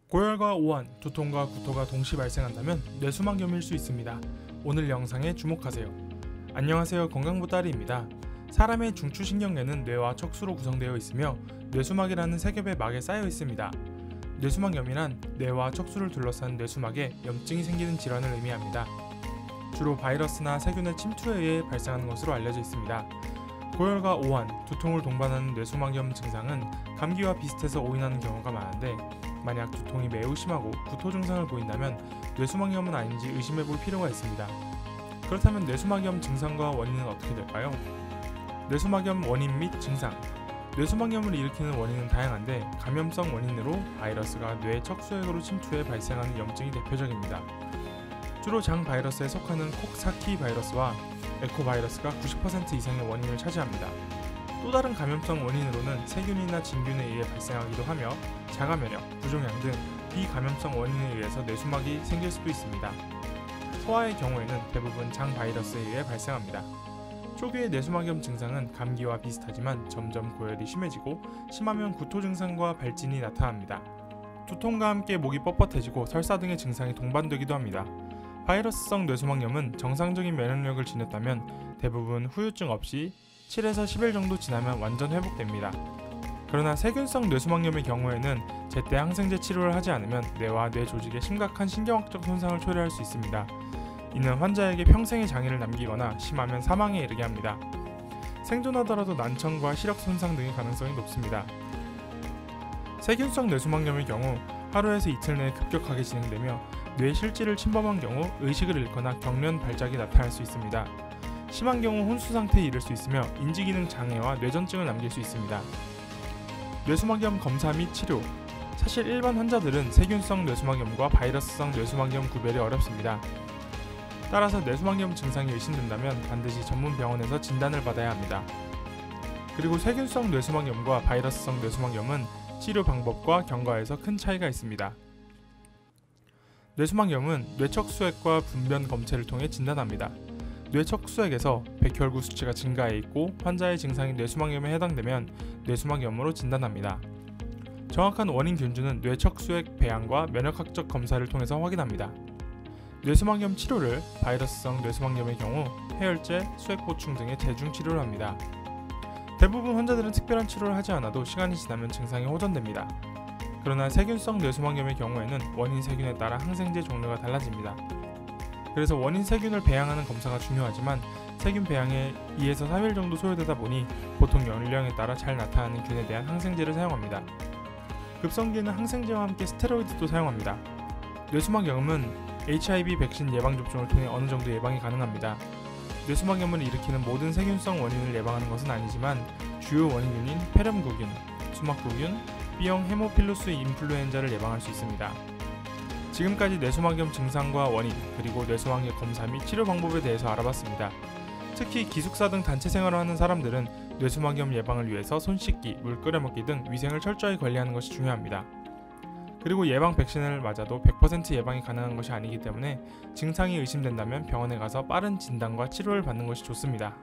고열과 오한, 두통과 구토가 동시 발생한다면 뇌수막염일 수 있습니다. 오늘 영상에 주목하세요. 안녕하세요, 건강보따리입니다. 사람의 중추신경계는 뇌와 척수로 구성되어 있으며 뇌수막이라는 세 겹의 막에 쌓여 있습니다. 뇌수막염이란 뇌와 척수를 둘러싼 뇌수막에 염증이 생기는 질환을 의미합니다. 주로 바이러스나 세균의 침투에 의해 발생하는 것으로 알려져 있습니다. 고열과 오한, 두통을 동반하는 뇌수막염 증상은 감기와 비슷해서 오인하는 경우가 많은데, 만약 두통이 매우 심하고 구토 증상을 보인다면 뇌수막염은 아닌지 의심해볼 필요가 있습니다. 그렇다면 뇌수막염 증상과 원인은 어떻게 될까요? 뇌수막염 원인 및 증상. 뇌수막염을 일으키는 원인은 다양한데, 감염성 원인으로 바이러스가 뇌 척수액으로 침투해 발생하는 염증이 대표적입니다. 주로 장 바이러스에 속하는 콕사키 바이러스와 에코바이러스가 90% 이상의 원인을 차지합니다. 또 다른 감염성 원인으로는 세균이나 진균에 의해 발생하기도 하며, 자가면역, 부종양 등 비감염성 원인에 의해서 뇌수막이 생길 수도 있습니다. 소아의 경우에는 대부분 장 바이러스에 의해 발생합니다. 초기의 뇌수막염 증상은 감기와 비슷하지만 점점 고열이 심해지고, 심하면 구토 증상과 발진이 나타납니다. 두통과 함께 목이 뻣뻣해지고 설사 등의 증상이 동반되기도 합니다. 바이러스성 뇌수막염은 정상적인 면역력을 지녔다면 대부분 후유증 없이 7에서 10일 정도 지나면 완전 회복됩니다. 그러나 세균성 뇌수막염의 경우에는 제때 항생제 치료를 하지 않으면 뇌와 뇌 조직에 심각한 신경학적 손상을 초래할 수 있습니다. 이는 환자에게 평생의 장애를 남기거나 심하면 사망에 이르게 합니다. 생존하더라도 난청과 시력 손상 등의 가능성이 높습니다. 세균성 뇌수막염의 경우 하루에서 이틀 내에 급격하게 진행되며, 뇌 실질을 침범한 경우 의식을 잃거나 경련 발작이 나타날 수 있습니다. 심한 경우 혼수 상태에 이를 수 있으며 인지기능 장애와 뇌전증을 남길 수 있습니다. 뇌수막염 검사 및 치료. 사실 일반 환자들은 세균성 뇌수막염과 바이러스성 뇌수막염 구별이 어렵습니다. 따라서 뇌수막염 증상이 의심된다면 반드시 전문 병원에서 진단을 받아야 합니다. 그리고 세균성 뇌수막염과 바이러스성 뇌수막염은 치료 방법과 경과에서 큰 차이가 있습니다. 뇌수막염은 뇌척수액과 분변 검체를 통해 진단합니다. 뇌척수액에서 백혈구 수치가 증가해 있고 환자의 증상이 뇌수막염에 해당되면 뇌수막염으로 진단합니다. 정확한 원인 균주는 뇌척수액 배양과 면역학적 검사를 통해서 확인합니다. 뇌수막염 치료를 바이러스성 뇌수막염의 경우 해열제, 수액보충 등의 재중 치료를 합니다. 대부분 환자들은 특별한 치료를 하지 않아도 시간이 지나면 증상이 호전됩니다. 그러나 세균성 뇌수막염의 경우에는 원인 세균에 따라 항생제 종류가 달라집니다. 그래서 원인 세균을 배양하는 검사가 중요하지만, 세균 배양에 2에서 3일 정도 소요되다 보니 보통 연령에 따라 잘 나타나는 균에 대한 항생제를 사용합니다. 급성기에는 항생제와 함께 스테로이드도 사용합니다. 뇌수막염은 HIV 백신 예방접종을 통해 어느 정도 예방이 가능합니다. 뇌수막염을 일으키는 모든 세균성 원인을 예방하는 것은 아니지만, 주요 원인균인 폐렴구균, 수막구균, B형 헤모필루스 인플루엔자를 예방할 수 있습니다. 지금까지 뇌수막염 증상과 원인, 그리고 뇌수막염 검사 및 치료 방법에 대해서 알아봤습니다. 특히 기숙사 등 단체 생활을 하는 사람들은 뇌수막염 예방을 위해서 손 씻기, 물 끓여 먹기 등 위생을 철저히 관리하는 것이 중요합니다. 그리고 예방 백신을 맞아도 100% 예방이 가능한 것이 아니기 때문에 증상이 의심된다면 병원에 가서 빠른 진단과 치료를 받는 것이 좋습니다.